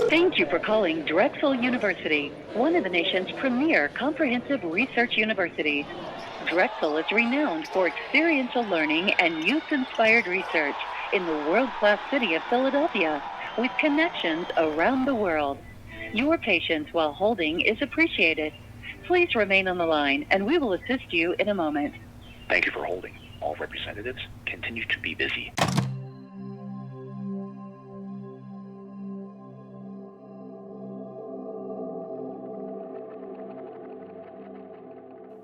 Thank you for calling Drexel University, one of the nation's premier comprehensive research universities. Drexel is renowned for experiential learning and youth-inspired research in the world-class city of Philadelphia, with connections around the world. Your patience while holding is appreciated. Please remain on the line, and we will assist you in a moment. Thank you for holding. All representatives continue to be busy.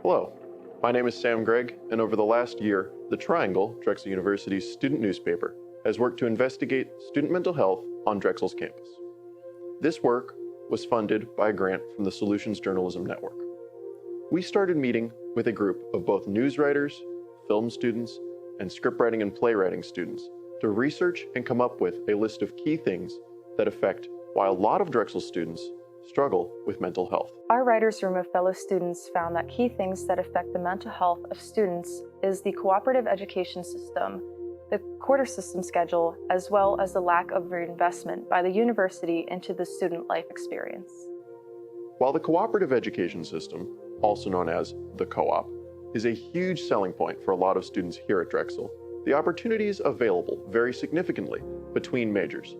Hello, my name is Sam Gregg, and over the last year, The Triangle, Drexel University's student newspaper, has worked to investigate student mental health on Drexel's campus. This work was funded by a grant from the Solutions Journalism Network. We started meeting with a group of both news writers, film students, and scriptwriting and playwriting students to research and come up with a list of key things that affect why a lot of Drexel students struggle with mental health. Our writers' room of fellow students found that key things that affect the mental health of students is the cooperative education system, the quarter system schedule, as well as the lack of reinvestment by the university into the student life experience. While the cooperative education system, also known as the co-op, is a huge selling point for a lot of students here at Drexel, the opportunities available vary significantly between majors,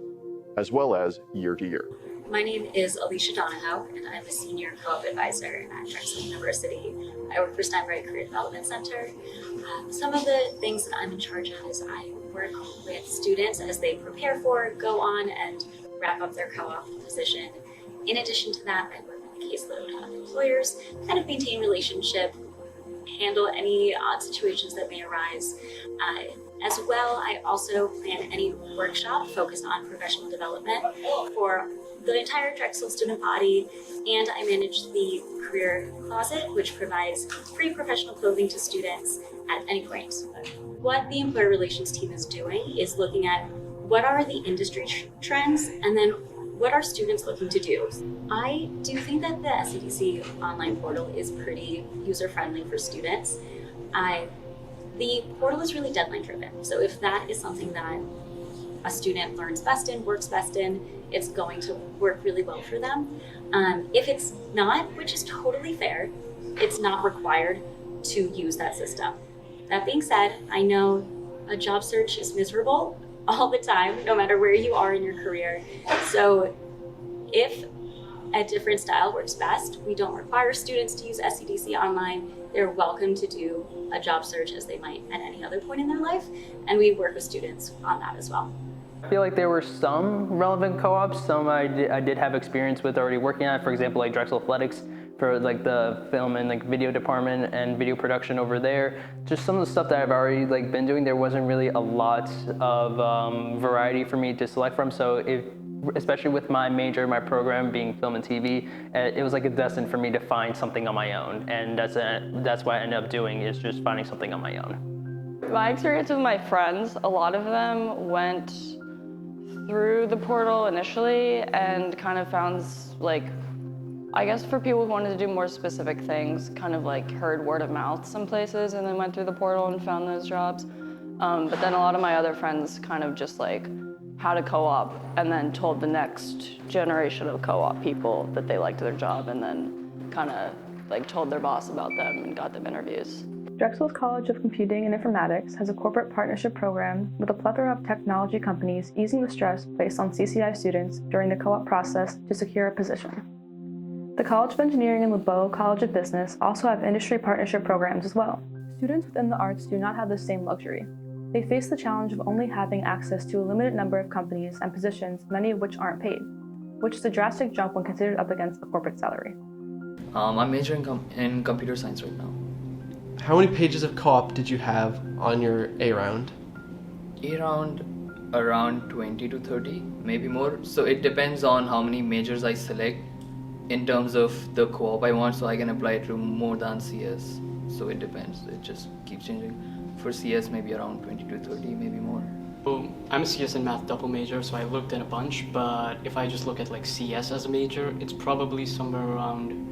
as well as year to year. My name is Alicia Donahoe, and I'm a senior co-op advisor at Drexel University. I work for Steinbright Career Development Center. Some of the things that I'm in charge of is I work with students as they prepare for, go on, and wrap up their co-op position. In addition to that, I work with a caseload of employers, kind of maintain relationship, handle any odd situations that may arise. As well, I also plan any workshop focused on professional development for the entire Drexel student body, and I manage the Career Closet, which provides free professional clothing to students at any point. What the employer relations team is doing is looking at what are the industry trends, and then what are students looking to do. I do think that the SCDC online portal is pretty user-friendly for students. The portal is really deadline driven, so if that is something that a student learns best in, works best in, it's going to work really well for them. If it's not, which is totally fair, it's not required to use that system. That being said, I know a job search is miserable all the time, no matter where you are in your career. So if a different style works best, we don't require students to use SCDC online. They're welcome to do a job search as they might at any other point in their life, and we work with students on that as well. I feel like there were some relevant co-ops, some I did have experience with already working at, for example, like Drexel Athletics for like the film and like video department and video production over there. Just some of the stuff that I've already like been doing, there wasn't really a lot of variety for me to select from. So especially with my major, my program being film and TV, it was like a destined for me to find something on my own. And that's what I ended up doing, is just finding something on my own. My experience with my friends, a lot of them went through the portal initially and kind of found, like, I guess for people who wanted to do more specific things, kind of like heard word of mouth some places and then went through the portal and found those jobs. But then a lot of my other friends kind of just like had a co-op and then told the next generation of co-op people that they liked their job and then kind of like told their boss about them and got them interviews. Drexel's College of Computing and Informatics has a corporate partnership program with a plethora of technology companies easing the stress placed on CCI students during the co-op process to secure a position. The College of Engineering and LeBeau College of Business also have industry partnership programs as well. Students within the arts do not have the same luxury. They face the challenge of only having access to a limited number of companies and positions, many of which aren't paid, which is a drastic jump when considered up against a corporate salary. I'm majoring in computer science right now. How many pages of co-op did you have on your A round? A round, around 20 to 30, maybe more. So it depends on how many majors I select in terms of the co-op I want, so I can apply to more than CS. So it depends, it just keeps changing. For CS, maybe around 20 to 30, maybe more. Well, I'm a CS and math double major, so I looked at a bunch, but if I just look at like CS as a major, it's probably somewhere around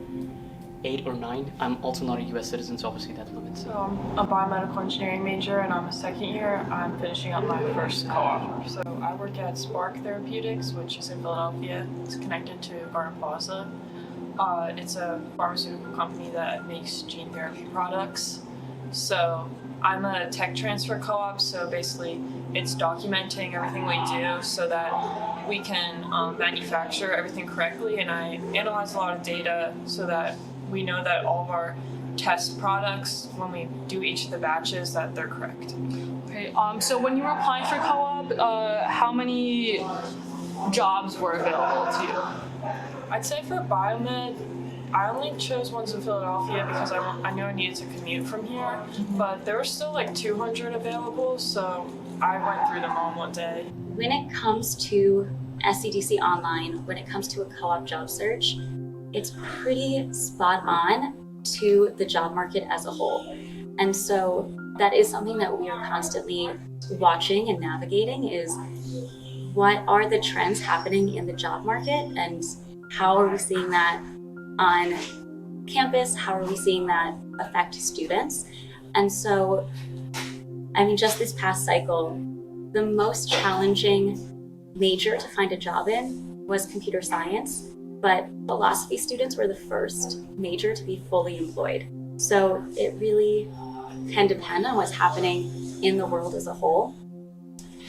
8 or 9. I'm also not a US citizen, so obviously that limits it. So I'm a biomedical engineering major and I'm a second year. I'm finishing up my first co-op. So I work at Spark Therapeutics, which is in Philadelphia. It's connected to Garden Plaza. It's a pharmaceutical company that makes gene therapy products. So I'm a tech transfer co-op, so basically it's documenting everything we do so that we can manufacture everything correctly, and I analyze a lot of data so that we know that all of our test products, when we do each of the batches, that they're correct. Okay, so when you were applying for co-op, how many jobs were available to you? I'd say for biomed, I only chose ones in Philadelphia because I knew I needed to commute from here, but there were still like 200 available, so I went through them all in one day. When it comes to SCDC Online, when it comes to a co-op job search, it's pretty spot on to the job market as a whole. And so that is something that we are constantly watching and navigating, is what are the trends happening in the job market and how are we seeing that on campus? How are we seeing that affect students? And so, I mean, just this past cycle, the most challenging major to find a job in was computer science, but philosophy students were the first major to be fully employed. So it really can depend on what's happening in the world as a whole.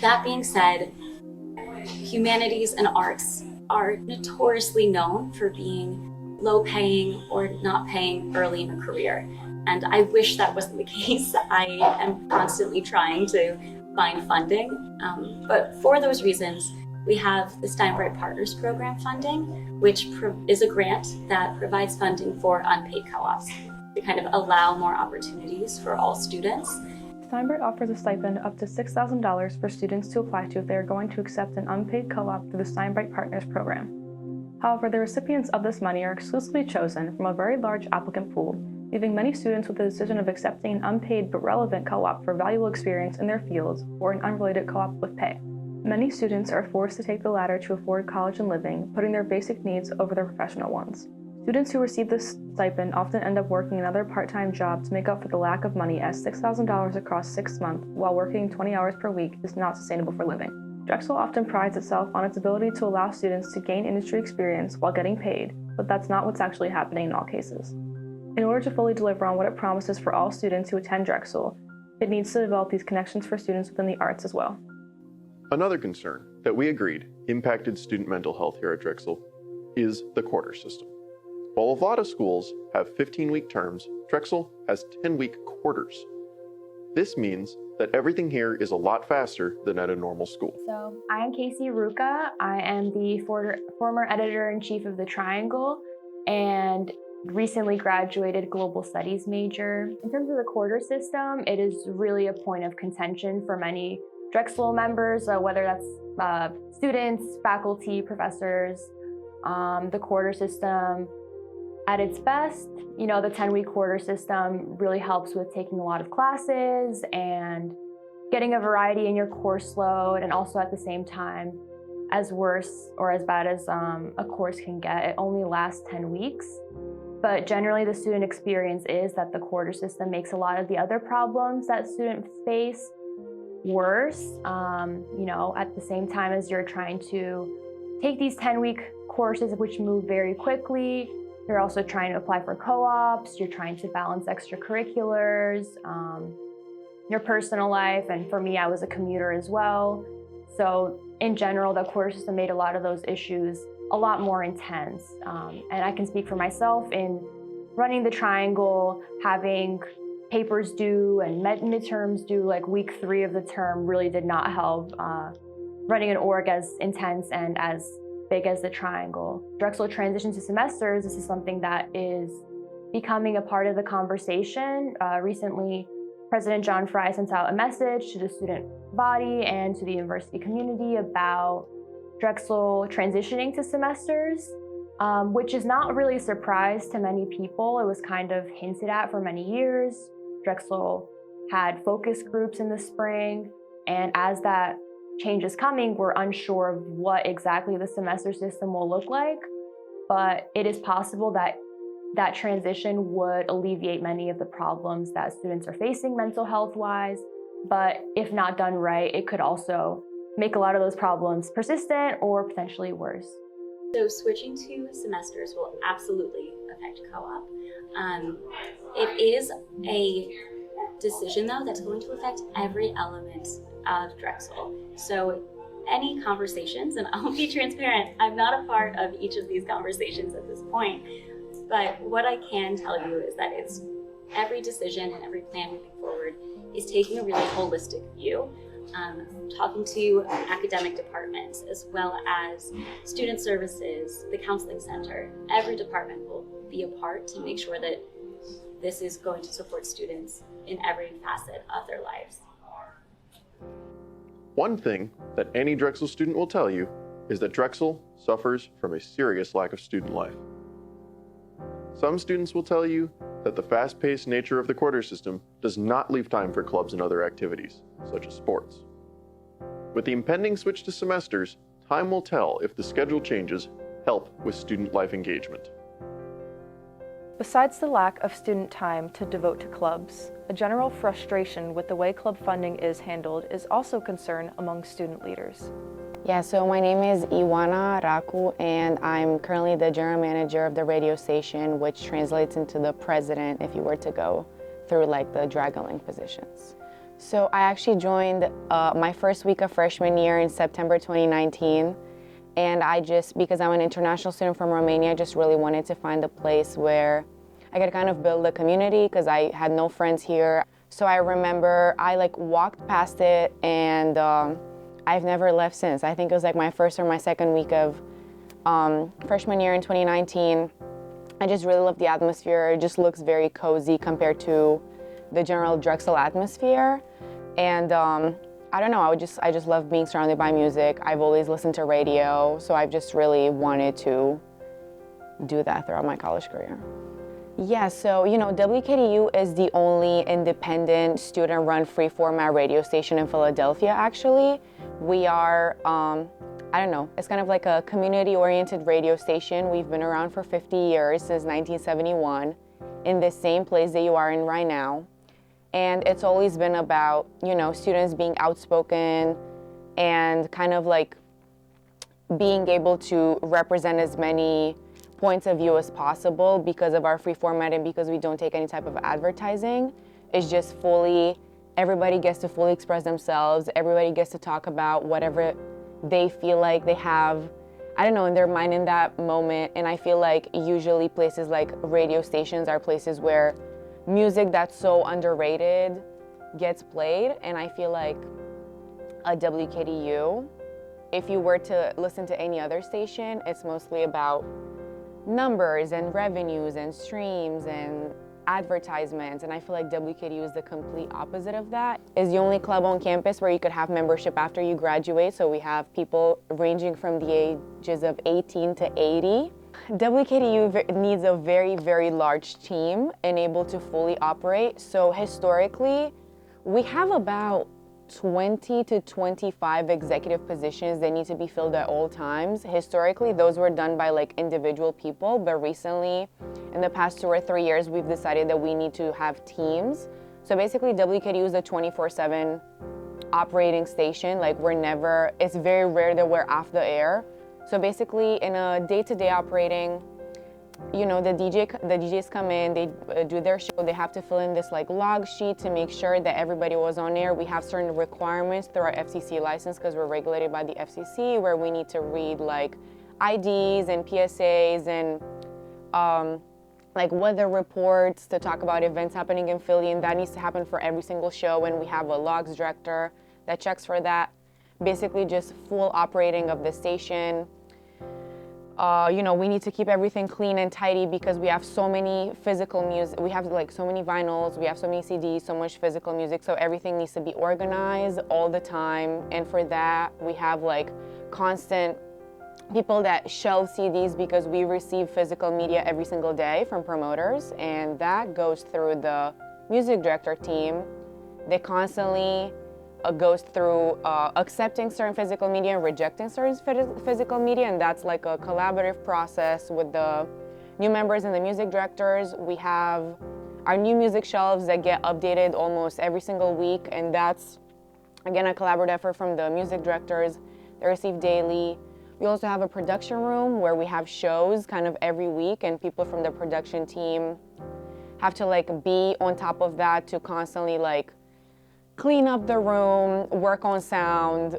That being said, humanities and arts are notoriously known for being low paying or not paying early in a career. And I wish that wasn't the case. I am constantly trying to find funding. But for those reasons, we have the Steinbright Partners Program funding, which is a grant that provides funding for unpaid co-ops to kind of allow more opportunities for all students. Steinbright offers a stipend up to $6,000 for students to apply to if they are going to accept an unpaid co-op through the Steinbright Partners Program. However, the recipients of this money are exclusively chosen from a very large applicant pool, leaving many students with the decision of accepting an unpaid but relevant co-op for valuable experience in their fields or an unrelated co-op with pay. Many students are forced to take the latter to afford college and living, putting their basic needs over their professional ones. Students who receive this stipend often end up working another part-time job to make up for the lack of money, as $6,000 across 6 months while working 20 hours per week is not sustainable for living. Drexel often prides itself on its ability to allow students to gain industry experience while getting paid, but that's not what's actually happening in all cases. In order to fully deliver on what it promises for all students who attend Drexel, it needs to develop these connections for students within the arts as well. Another concern that we agreed impacted student mental health here at Drexel is the quarter system. While a lot of schools have 15-week terms, Drexel has 10-week quarters. This means that everything here is a lot faster than at a normal school. So I am Casey Ruka. I am the former editor-in-chief of The Triangle and recently graduated global studies major. In terms of the quarter system, it is really a point of contention for many Drexel members, whether that's students, faculty, professors. The quarter system, at its best, the 10-week quarter system really helps with taking a lot of classes and getting a variety in your course load, and also at the same time, as worse or as bad as a course can get, it only lasts 10 weeks. But generally, the student experience is that the quarter system makes a lot of the other problems that students face worse. At the same time as you're trying to take these 10-week courses, which move very quickly, you're also trying to apply for co-ops, you're trying to balance extracurriculars, your personal life, and for me, I was a commuter as well. So in general, the quarter system made a lot of those issues a lot more intense. And I can speak for myself in running the Triangle, having papers due and midterms due like week 3 of the term really did not help. Running an org as intense and as big as the Triangle. Drexel transition to semesters, this is something that is becoming a part of the conversation. Recently, President John Fry sent out a message to the student body and to the university community about Drexel transitioning to semesters, which is not really a surprise to many people. It was kind of hinted at for many years. Drexel had focus groups in the spring, and as that change is coming, we're unsure of what exactly the semester system will look like, but it is possible that that transition would alleviate many of the problems that students are facing mental health-wise, but if not done right, it could also make a lot of those problems persistent or potentially worse. So switching to semesters will absolutely affect co-op. It is a decision, though, that's going to affect every element of Drexel. So any conversations, and I'll be transparent, I'm not a part of each of these conversations at this point, but what I can tell you is that it's every decision and every plan moving forward is taking a really holistic view, talking to academic departments as well as student services, the counseling center. Every department will be a part to make sure that this is going to support students in every facet of their lives. One thing that any Drexel student will tell you is that Drexel suffers from a serious lack of student life. Some students will tell you that the fast-paced nature of the quarter system does not leave time for clubs and other activities, such as sports. With the impending switch to semesters, time will tell if the schedule changes help with student life engagement. Besides the lack of student time to devote to clubs, a general frustration with the way club funding is handled is also a concern among student leaders. Yeah, so my name is Iwana Raku, and I'm currently the general manager of the radio station, which translates into the president if you were to go through like the Dragon positions. So I actually joined my first week of freshman year in September 2019, and because I'm an international student from Romania, I just really wanted to find a place where I could kind of build a community because I had no friends here. So I remember I walked past it, and I've never left since. I think it was like my first or my second week of freshman year in 2019. I just really love the atmosphere. It just looks very cozy compared to the general Drexel atmosphere. And I don't know, I just love being surrounded by music. I've always listened to radio, so I've just really wanted to do that throughout my college career. Yeah, so WKDU is the only independent student-run free-format radio station in Philadelphia, actually. We are, I don't know, it's kind of like a community-oriented radio station. We've been around for 50 years, since 1971, in the same place that you are in right now. And it's always been about, students being outspoken and kind of like being able to represent as many points of view as possible because of our free format and because we don't take any type of advertising. It's just everybody gets to fully express themselves. Everybody gets to talk about whatever they feel like they have, I don't know, in their mind in that moment. And I feel like usually places like radio stations are places where music that's so underrated gets played. And I feel like a WKDU, if you were to listen to any other station, it's mostly about numbers and revenues and streams and advertisements, and I feel like WKDU is the complete opposite of that. It's the only club on campus where you could have membership after you graduate, so we have people ranging from the ages of 18 to 80. WKDU needs a very, very large team and able to fully operate, so historically, we have about 20 to 25 executive positions that need to be filled at all times. Historically, those were done by individual people, but recently, in the past 2 or 3 years, we've decided that we need to have teams. So basically, WKDU is a 24/7 operating station. It's very rare that we're off the air. So basically, in a day-to-day operating, the DJs come in, they do their show, they have to fill in this log sheet to make sure that everybody was on air. We have certain requirements through our FCC license because we're regulated by the FCC, where we need to read IDs and PSAs and weather reports to talk about events happening in Philly, and that needs to happen for every single show, and we have a logs director that checks for that. Basically just full operating of the station. We need to keep everything clean and tidy because we have so many physical music. We have so many vinyls, we have so many CDs, so much physical music. So everything needs to be organized all the time. And for that, we have constant people that shelve CDs because we receive physical media every single day from promoters. And that goes through the music director team. They constantly goes through accepting certain physical media and rejecting certain physical media, and that's a collaborative process with the new members and the music directors. We have our new music shelves that get updated almost every single week, and that's, again, a collaborative effort from the music directors. They receive daily. We also have a production room where we have shows kind of every week, and people from the production team have to like be on top of that to constantly like clean up the room, work on sound,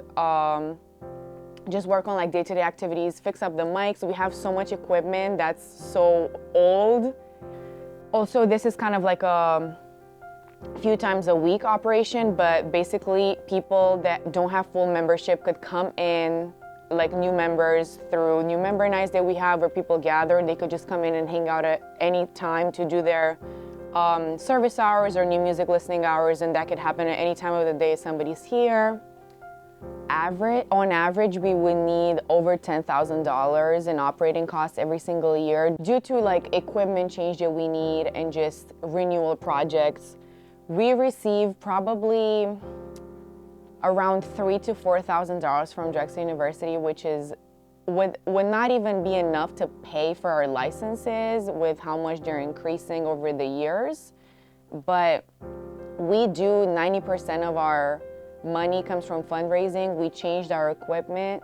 just work on like day-to-day activities, fix up the mics. We have so much equipment that's so old. Also, this is kind of like a few times a week operation, but basically people that don't have full membership could come in, like new members, through new member nights that we have where people gather. They could just come in and hang out at any time to do their service hours or new music listening hours, and that could happen at any time of the day somebody's here. On average, we would need over $10,000 in operating costs every single year due to like equipment change that we need and just renewal projects. We receive probably around $3,000 to $4,000 from Drexel University, which would not even be enough to pay for our licenses with how much they're increasing over the years. But we do 90% of our money comes from fundraising. We changed our equipment,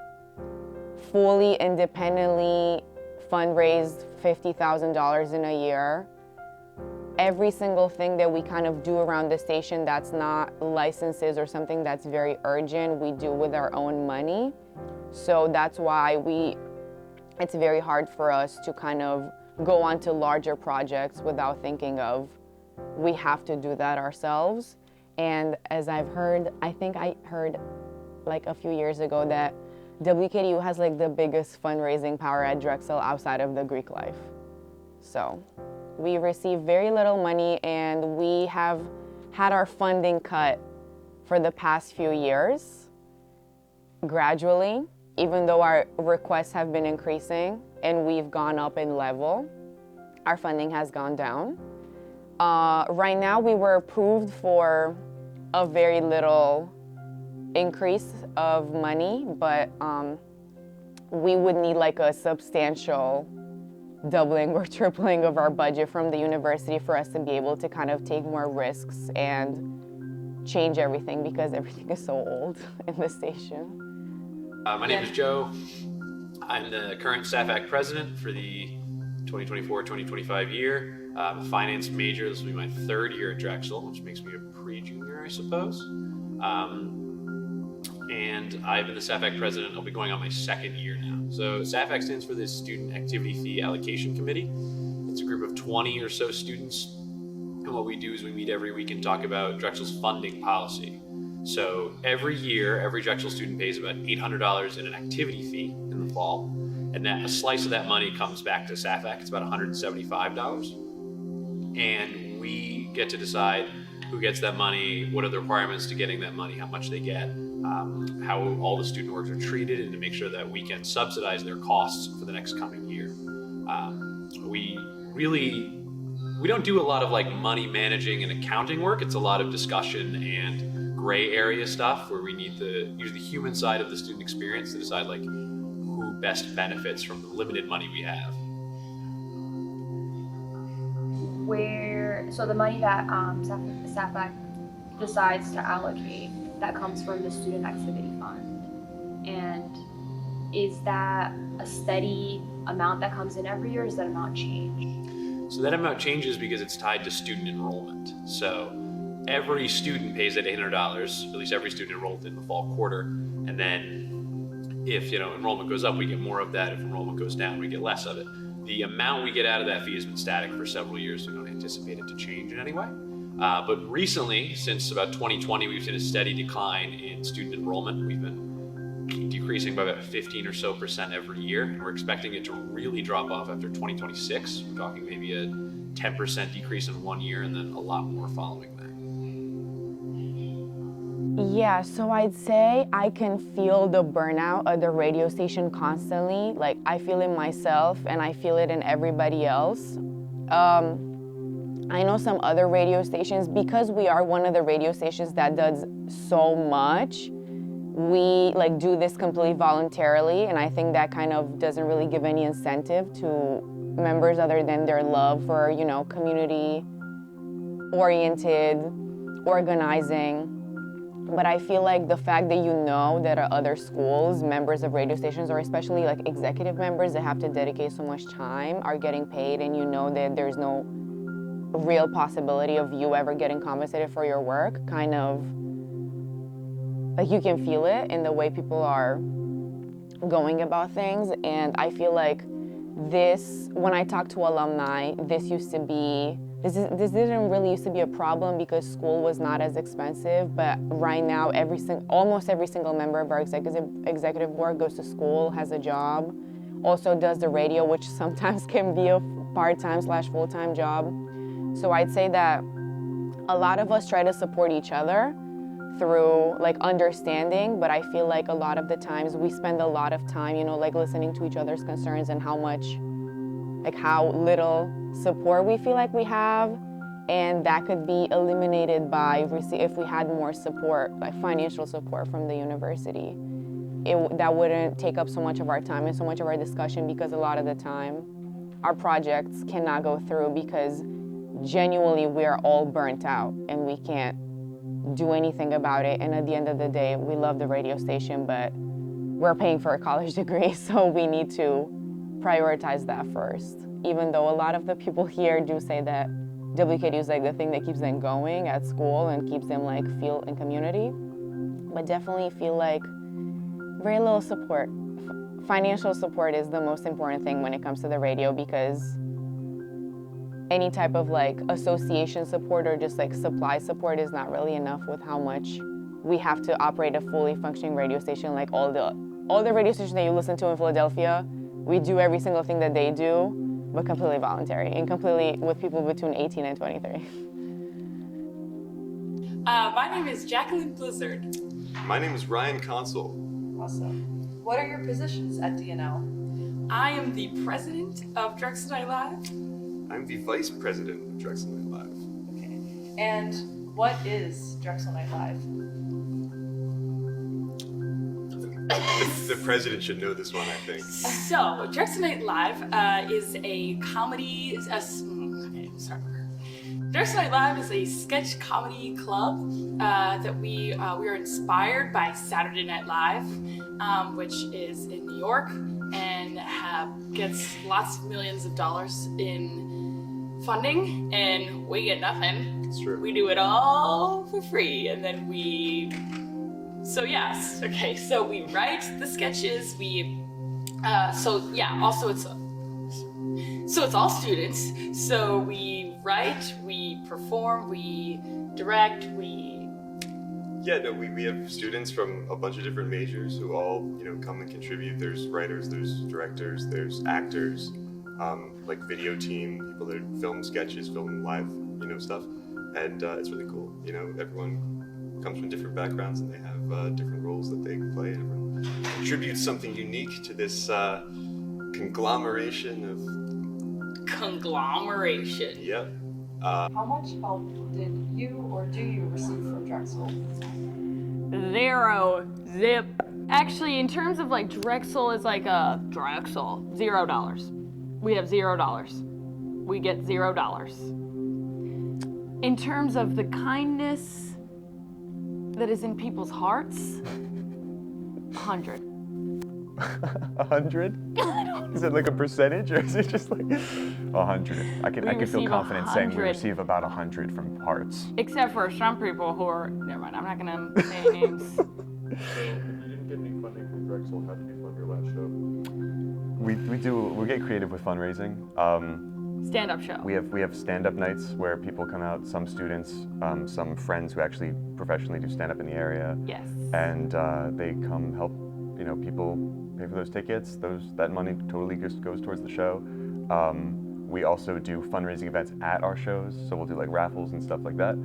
fully independently fundraised $50,000 in a year. Every single thing that we kind of do around the station that's not licenses or something that's very urgent, we do with our own money. So that's why it's very hard for us to kind of go on to larger projects without thinking of, we have to do that ourselves. And as I've heard, I think I heard like a few years ago that WKDU has like the biggest fundraising power at Drexel outside of the Greek life. So we receive very little money, and we have had our funding cut for the past few years gradually, even though our requests have been increasing and we've gone up in level, our funding has gone down. Right now we were approved for a very little increase of money, but we would need like a substantial doubling or tripling of our budget from the university for us to be able to kind of take more risks and change everything, because everything is so old in the station. My name is Joe. I'm the current SAFAC president for the 2024-2025 year. I'm a finance major. This will be my third year at Drexel, which makes me a pre-junior, I suppose. And I've been the SAFAC president. I'll be going on my second year now. So SAFAC stands for the Student Activity Fee Allocation Committee. It's a group of 20 or so students. And what we do is we meet every week and talk about Drexel's funding policy. So every year, every Drexel student pays about $800 in an activity fee in the fall. And then a slice of that money comes back to SAFAC. It's about $175. And we get to decide who gets that money, what are the requirements to getting that money, how much they get, how all the student orgs are treated, and to make sure that we can subsidize their costs for the next coming year. We don't do a lot of like money managing and accounting work. It's a lot of discussion and gray area stuff where we need to use the human side of the student experience to decide like who best benefits from the limited money we have. So the money that SAFAC decides to allocate, that comes from the Student Activity Fund. And is that a steady amount that comes in every year, or does that amount change? So that amount changes because it's tied to student enrollment. So every student pays that $800, at least every student enrolled in the fall quarter. And then if enrollment goes up, we get more of that. If enrollment goes down, we get less of it. The amount we get out of that fee has been static for several years. So we don't anticipate it to change in any way. But recently, since about 2020, we've seen a steady decline in student enrollment. We've been decreasing by about 15% or so every year. And we're expecting it to really drop off after 2026. We're talking maybe a 10% decrease in 1 year and then a lot more following that. Yeah, so I'd say I can feel the burnout of the radio station constantly. Like, I feel it myself and I feel it in everybody else. I know some other radio stations, because we are one of the radio stations that does so much, we like do this completely voluntarily, and I think that kind of doesn't really give any incentive to members other than their love for, you know, community-oriented organizing. But I feel like the fact that you know that at other schools, members of radio stations, or especially like executive members that have to dedicate so much time, are getting paid, and you know that there's no real possibility of you ever getting compensated for your work, kind of like you can feel it in the way people are going about things. And I feel like this, when I talk to alumni, this didn't really used to be a problem because school was not as expensive, but right now almost every single member of our executive board goes to school, has a job, also does the radio, which sometimes can be a part-time / full-time job. So I'd say that a lot of us try to support each other through like understanding, but I feel like a lot of the times we spend a lot of time, you know, like listening to each other's concerns and how little support we feel like we have, and that could be eliminated by if we had more support, like financial support from the university. That wouldn't take up so much of our time and so much of our discussion, because a lot of the time our projects cannot go through because genuinely we are all burnt out and we can't do anything about it. And at the end of the day, we love the radio station, but we're paying for a college degree, so we need to prioritize that first. Even though a lot of the people here do say that WKD is like the thing that keeps them going at school and keeps them like feel in community, but definitely feel like very little support. Financial support is the most important thing when it comes to the radio, because any type of like association support or just like supply support is not really enough with how much we have to operate a fully functioning radio station. Like all the radio stations that you listen to in Philadelphia, we do every single thing that they do, but completely voluntary and completely with people between 18 and 23. My name is Jacqueline Blizzard. My name is Ryan Consul. Awesome. What are your positions at DNL? I am the president of Drexel Night Live. I'm the vice president of Drexel Night Live. Okay. And what is Drexel Night Live? The president should know this one, I think. So, Drexel Night Live is a comedy. Drexel Night Live is a sketch comedy club that we are inspired by Saturday Night Live, which is in New York and gets lots of millions of dollars in funding, and we get nothing. It's true. We do it all for free, and then so we write the sketches, also it's all students, so we write, we perform, we direct, we have students from a bunch of different majors who all, you know, come and contribute. There's writers, there's directors, there's actors, like video team, people that film sketches, film live, you know, stuff, and it's really cool. You know, everyone comes from different backgrounds and they have different roles that they play, and everyone contributes something unique to this conglomeration. Yep. How much help did you or do you receive from Drexel? Zero. Zip. Actually, in terms of like Drexel is like a Drexel. $0. We have $0. We get $0. In terms of the kindness that is in people's hearts, 100. 100? Is it like a percentage, or is it just like 100? I can feel confident saying we receive about 100 from hearts. Except for some people who are, never mind, I'm not gonna say names. So if you didn't get any funding from Drexel, how did you fund your last show? We get creative with fundraising. Stand-up show. We have stand-up nights where people come out, some students, some friends who actually professionally do stand-up in the area. Yes. And they come help, you know, people pay for those tickets. That money totally just goes towards the show. We also do fundraising events at our shows, so we'll do like raffles and stuff like that.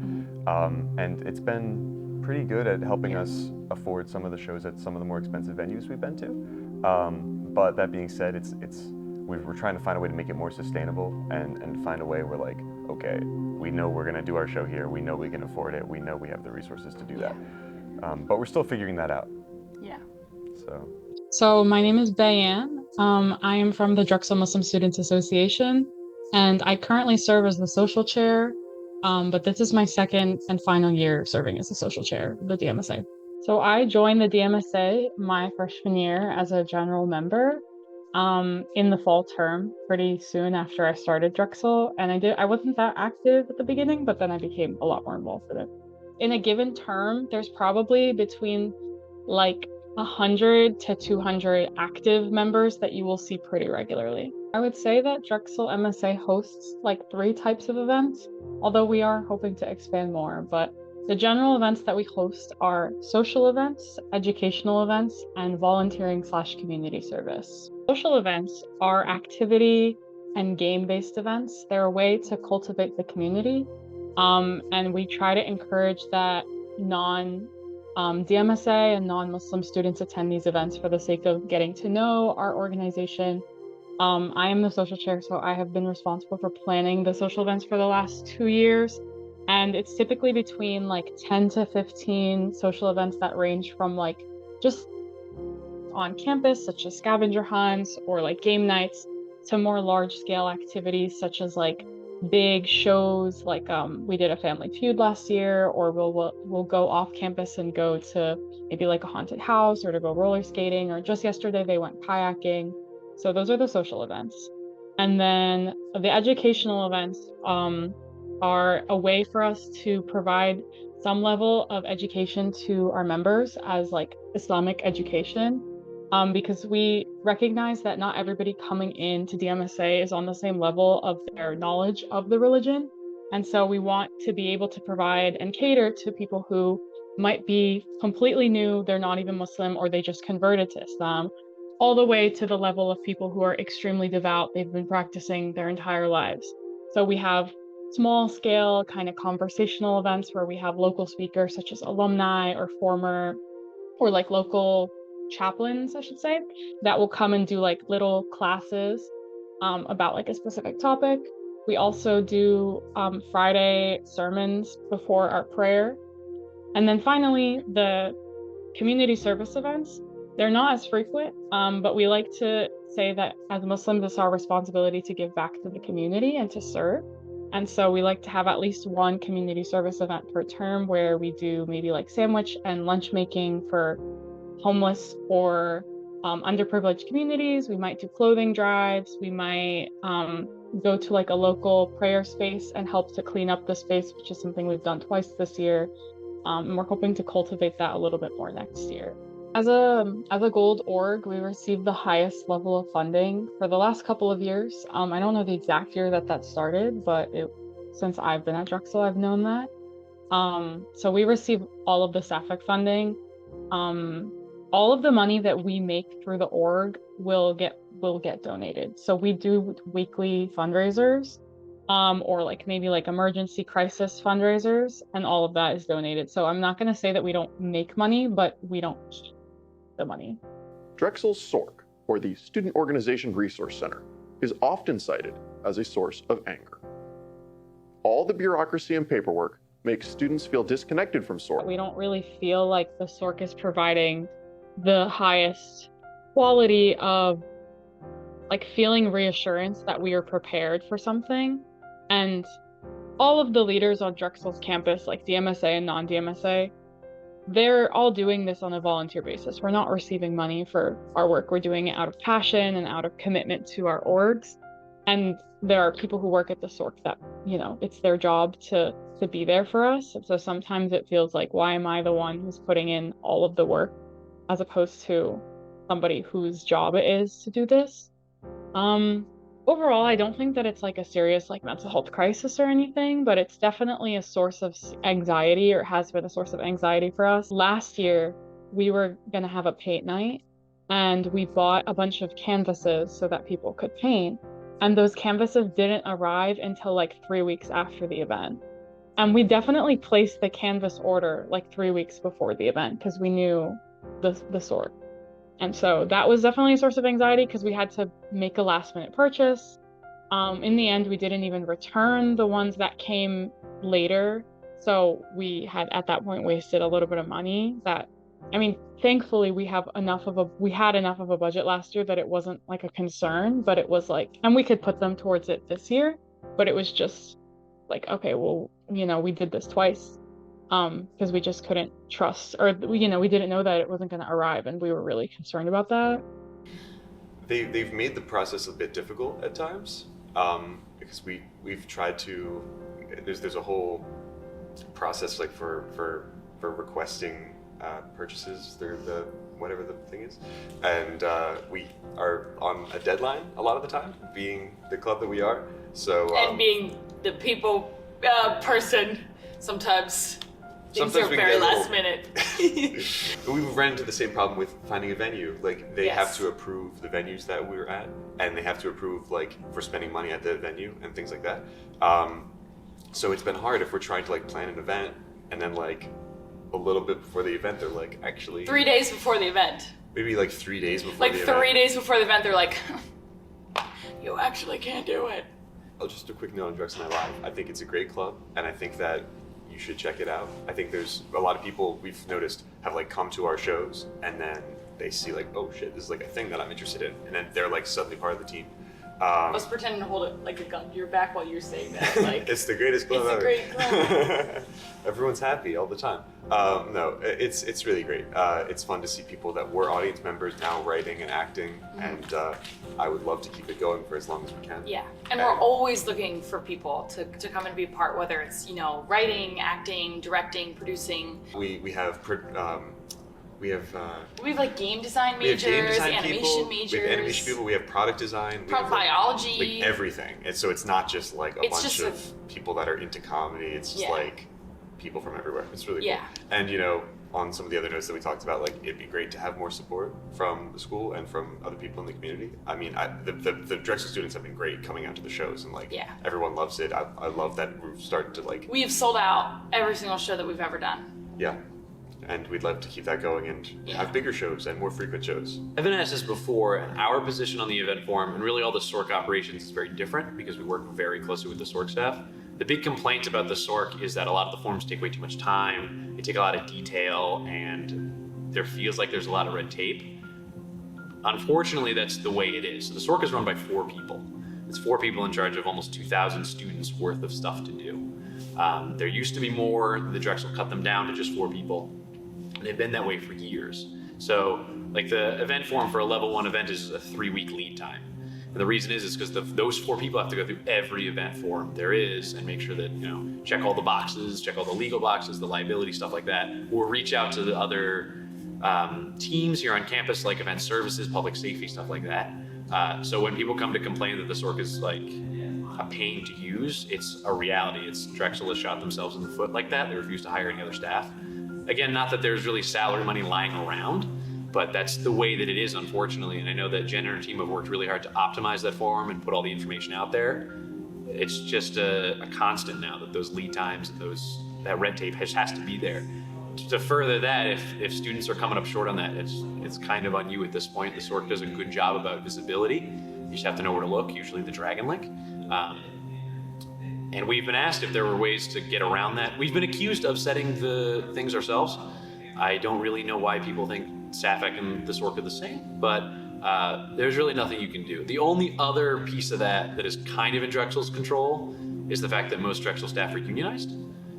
And it's been pretty good at helping us afford some of the shows at some of the more expensive venues we've been to. But that being said, we're trying to find a way to make it more sustainable and find a way where, like, okay, we know we're gonna do our show here, we know we can afford it, we know we have the resources to do that. But we're still figuring that out. Yeah. So my name is Bayan. I am from the Drexel Muslim Students Association, and I currently serve as the social chair, but this is my second and final year serving as the social chair of the DMSA. So I joined the DMSA my freshman year as a general member in the fall term, pretty soon after I started Drexel, and I wasn't that active at the beginning, but then I became a lot more involved with it. In a given term, there's probably between like 100 to 200 active members that you will see pretty regularly. I would say that Drexel MSA hosts like 3 types of events, although we are hoping to expand more, but the general events that we host are social events, educational events, and volunteering/community service. Social events are activity and game-based events. They're a way to cultivate the community, and we try to encourage that DMSA and non-Muslim students attend these events for the sake of getting to know our organization. I am the social chair, so I have been responsible for planning the social events for the last 2 years. And it's typically between like 10 to 15 social events that range from like just on campus, such as scavenger hunts or like game nights, to more large scale activities such as like big shows, like we did a Family Feud last year, or we'll go off campus and go to maybe like a haunted house or to go roller skating, or just yesterday they went kayaking. So those are the social events. And then the educational events are a way for us to provide some level of education to our members as like Islamic education, because we recognize that not everybody coming into DMSA is on the same level of their knowledge of the religion. And so we want to be able to provide and cater to people who might be completely new, they're not even Muslim, or they just converted to Islam, all the way to the level of people who are extremely devout, they've been practicing their entire lives. So we have small scale kind of conversational events where we have local speakers such as alumni or former or like local chaplains, I should say, that will come and do like little classes about like a specific topic. We also do Friday sermons before our prayer. And then finally, the community service events, they're not as frequent, but we like to say that as Muslims, it's our responsibility to give back to the community and to serve. And so we like to have at least one community service event per term where we do maybe like sandwich and lunch making for homeless or underprivileged communities. We might do clothing drives. We might go to like a local prayer space and help to clean up the space, which is something we've done twice this year. And we're hoping to cultivate that a little bit more next year. As a gold org, we received the highest level of funding for the last couple of years. I don't know the exact year that started, but since I've been at Drexel, I've known that. So we receive all of the SAFIC funding. All of the money that we make through the org will get donated. So we do weekly fundraisers, or like maybe like emergency crisis fundraisers, and all of that is donated. So I'm not going to say that we don't make money, but we don't keep the money. Drexel's SORC, or the Student Organization Resource Center, is often cited as a source of anger. All the bureaucracy and paperwork makes students feel disconnected from SORC. We don't really feel like the SORC is providing the highest quality of like feeling reassurance that we are prepared for something. And all of the leaders on Drexel's campus, like DMSA and non-DMSA, they're all doing this on a volunteer basis. We're not receiving money for our work. We're doing it out of passion and out of commitment to our orgs. And there are people who work at the SORC that, it's their job to be there for us. So sometimes it feels like, why am I the one who's putting in all of the work as opposed to somebody whose job it is to do this? Overall, I don't think that it's like a serious like mental health crisis or anything, but it's definitely a source of anxiety, or has been a source of anxiety for us. Last year, we were gonna have a paint night, and we bought a bunch of canvases so that people could paint. And those canvases didn't arrive until like 3 weeks after the event. And we definitely placed the canvas order like 3 weeks before the event because we knew the sort. And so that was definitely a source of anxiety because we had to make a last minute purchase. In the end, we didn't even return the ones that came later. So we had at that point wasted a little bit of money that I mean, thankfully we had enough of a budget last year that it wasn't like a concern, but it was like, and we could put them towards it this year, but it was just like, okay, well, we did this twice, because we just couldn't trust, or we didn't know that it wasn't going to arrive, and we were really concerned about that. They've made the process a bit difficult at times, because we've tried to. There's a whole process like for requesting purchases through the whatever the thing is, and we are on a deadline a lot of the time, being the club that we are. So and being the people person, sometimes things are we very get a little- last minute. We've run into the same problem with finding a venue. Like they Yes. have to approve the venues that we're at, and they have to approve like for spending money at the venue and things like that. So it's been hard if we're trying to like plan an event, and then like a little bit before the event, they're like, actually 3 days before the event. maybe like 3 days before Like the event. 3 days before the event, they're like, you actually can't do it. Oh, just a quick note on Drexel Night Live. I think it's a great club, and I think that you should check it out. I think there's a lot of people we've noticed have like come to our shows, and then they see like, oh shit, this is like a thing that I'm interested in, and then they're like suddenly part of the team. I was pretending to hold it like a gun to your back while you're saying that. Like, It's the greatest club it's a ever. great club. Everyone's happy all the time. No, it's really great. It's fun to see people that were audience members now writing and acting, and I would love to keep it going for as long as we can. Yeah, and we're always looking for people to come and be a part, whether it's, writing, acting, directing, producing. We have we have like game design we have majors, game design animation people, majors. we have animation people, we have product design, we have biology. like everything. And so it's not just like a It's bunch just of people that are into comedy. It's just Yeah. like people from everywhere. It's really Yeah. cool. And on some of the other notes that we talked about, like it'd be great to have more support from the school and from other people in the community. I mean, the Drexel students have been great coming out to the shows, and like everyone loves it. I love that we're starting to like. We've sold out every single show that we've ever done. Yeah. And we'd love to keep that going and have bigger shows and more frequent shows. I've been asked this before, and our position on the event forum and really all the SORC operations is very different because we work very closely with the SORC staff. The big complaint about the SORC is that a lot of the forums take way too much time, they take a lot of detail, and there feels like there's a lot of red tape. Unfortunately, that's the way it is. So the SORC is run by 4 people. It's 4 people in charge of almost 2,000 students worth of stuff to do. There used to be more, the Drexel cut them down to just 4 people. They've been that way for years. So, like the event form for a level 1 event is a 3-week lead time. And the reason is because those 4 people have to go through every event form there is and make sure that, check all the boxes, check all the legal boxes, the liability, stuff like that, or reach out to the other teams here on campus, like event services, public safety, stuff like that. So when people come to complain that the SORC is like a pain to use, it's a reality. Drexel has shot themselves in the foot like that. They refuse to hire any other staff. Again, not that there's really salary money lying around, but that's the way that it is, unfortunately. And I know that Jen and her team have worked really hard to optimize that forum and put all the information out there. It's just a constant now that those lead times and that red tape has to be there. To further that, if students are coming up short on that, it's kind of on you at this point. The SORC does a good job about visibility. You just have to know where to look, usually the Dragon Link. And we've been asked if there were ways to get around that. We've been accused of setting the things ourselves. I don't really know why people think SAFEC and the SORC are the same, but there's really nothing you can do. The only other piece of that is kind of in Drexel's control is the fact that most Drexel staff are unionized.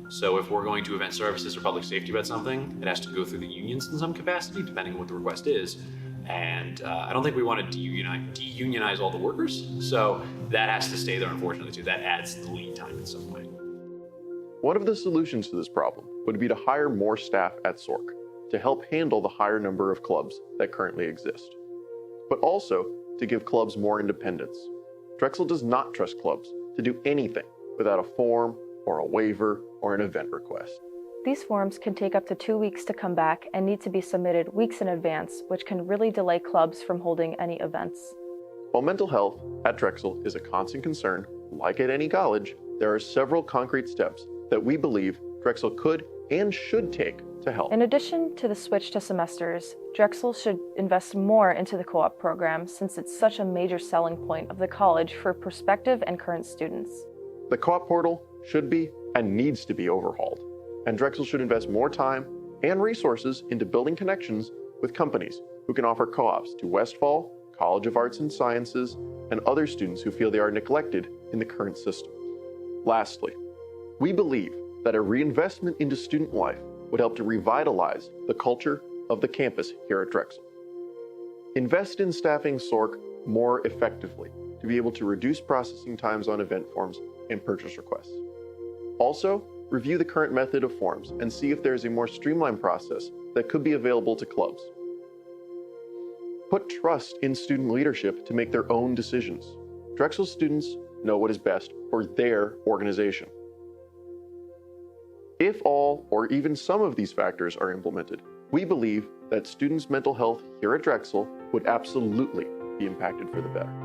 So if we're going to event services or public safety about something, it has to go through the unions in some capacity, depending on what the request is. And I don't think we want to de-unionize all the workers. So that has to stay there, unfortunately, too. That adds the lead time in some way. One of the solutions to this problem would be to hire more staff at SORC to help handle the higher number of clubs that currently exist, but also to give clubs more independence. Drexel does not trust clubs to do anything without a form or a waiver or an event request. These forms can take up to 2 weeks to come back and need to be submitted weeks in advance, which can really delay clubs from holding any events. While mental health at Drexel is a constant concern, like at any college, there are several concrete steps that we believe Drexel could and should take to help. In addition to the switch to semesters, Drexel should invest more into the co-op program since it's such a major selling point of the college for prospective and current students. The co-op portal should be and needs to be overhauled, and Drexel should invest more time and resources into building connections with companies who can offer co-ops to Westfall, College of Arts and Sciences, and other students who feel they are neglected in the current system. Lastly, we believe that a reinvestment into student life would help to revitalize the culture of the campus here at Drexel. Invest in staffing SORC more effectively to be able to reduce processing times on event forms and purchase requests. Also, review the current method of forms and see if there is a more streamlined process that could be available to clubs. Put trust in student leadership to make their own decisions. Drexel students know what is best for their organization. If all or even some of these factors are implemented, we believe that students' mental health here at Drexel would absolutely be impacted for the better.